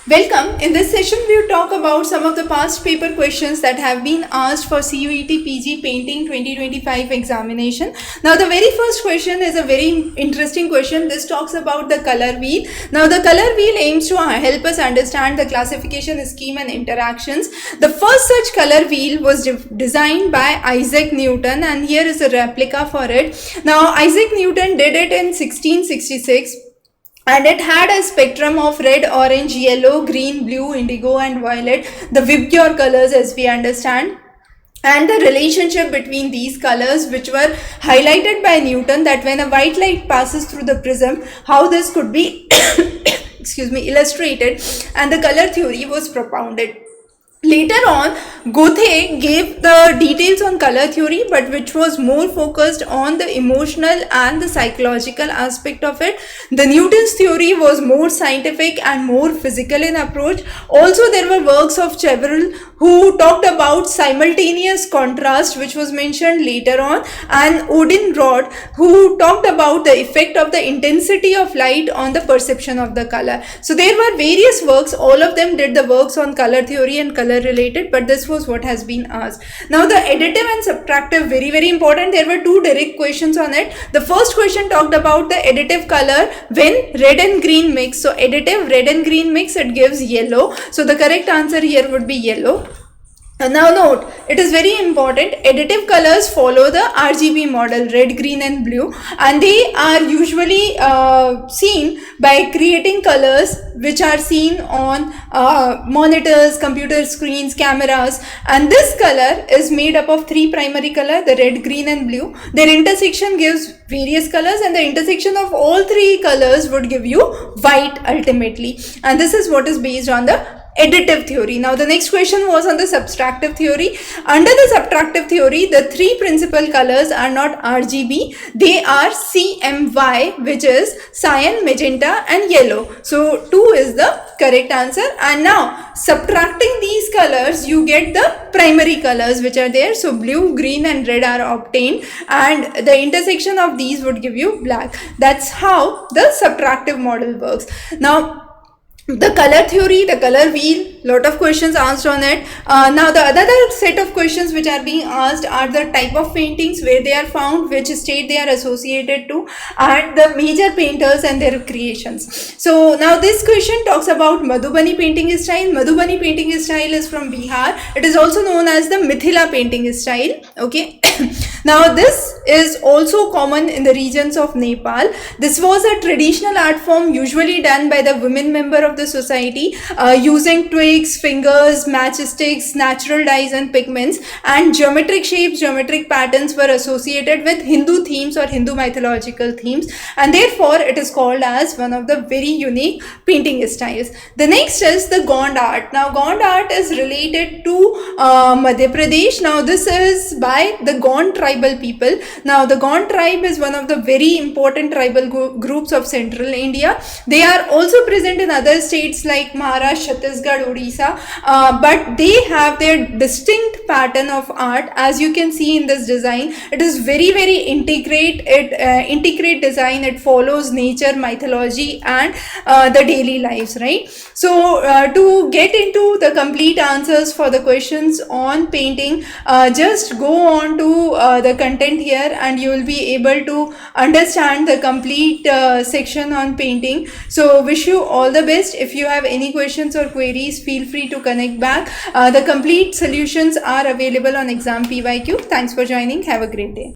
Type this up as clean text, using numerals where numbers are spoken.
Welcome. In this session, we will talk about some of the past paper questions that have been asked for CUET PG Painting 2025 examination. Now, the very first question is a very interesting question. This talks about the color wheel. Now, the color wheel aims to help us understand the classification scheme and interactions. The first such color wheel was designed by Isaac Newton, and here is a replica for it. Now, Isaac Newton did it in 1666. And it had a spectrum of red, orange, yellow, green, blue, indigo and violet, the Vibgyor colors as we understand. And the relationship between these colors, which were highlighted by Newton, that when a white light passes through the prism, how this could be illustrated, and the color theory was propounded. Later on, Goethe gave the details on color theory, but which was more focused on the emotional and the psychological aspect of it. The Newton's theory was more scientific and more physical in approach. Also, there were works of Chevreul who talked about simultaneous contrast, which was mentioned later on, and Odin-Rod who talked about the effect of the intensity of light on the perception of the color. So there were various works. All of them did the works on color theory and color related, but this was what has been asked. Now the additive and subtractive, very important. There were two direct questions on it. The first question talked about the additive color when red and green mix. So additive red and green mix, it gives yellow. So the correct answer here would be yellow. Now note, it is very important, additive colors follow the RGB model, red, green and blue, and they are usually seen by creating colors which are seen on monitors, computer screens, cameras, and this color is made up of three primary colors, the red, green and blue. Their intersection gives various colors, and the intersection of all three colors would give you white ultimately, and this is what is based on the additive theory. Now the next question was on the subtractive theory. Under the subtractive theory, the three principal colors are not RGB, they are CMY, which is cyan, magenta and yellow. So 2 is the correct answer. And now subtracting these colors, you get the primary colors which are there. So blue, green and red are obtained, and the intersection of these would give you black. That's how the subtractive model works. Now the color theory, the color wheel, lot of questions asked on it. Now the other set of questions which are being asked are the type of paintings, where they are found, which state they are associated to, and the major painters and their creations. So now this question talks about Madhubani painting style. Madhubani painting style is from Bihar. It is also known as the Mithila painting style. Okay. Now this is also common in the regions of Nepal. This was a traditional art form usually done by the women member of the society using twigs, fingers, matchsticks, natural dyes and pigments, and geometric shapes, geometric patterns were associated with Hindu themes or Hindu mythological themes, and therefore it is called as one of the very unique painting styles. The next is the Gond art. Now Gond art is related to Madhya Pradesh. Now this is by the Gond tribal people. Now the Gond tribe is one of the very important tribal groups of central India. They are also present in other states like Maharashtra, Chhattisgarh, Odisha, but they have their distinct pattern of art. As you can see in this design, it is very integrate design. It follows nature, mythology and the daily lives, right? So to get into the complete answers for the questions on painting, just go on to the content here and you will be able to understand the complete section on painting. So wish you all the best. If you have any questions or queries, feel free to connect back. The complete solutions are available on Exam PYQ. Thanks for joining. Have a great day.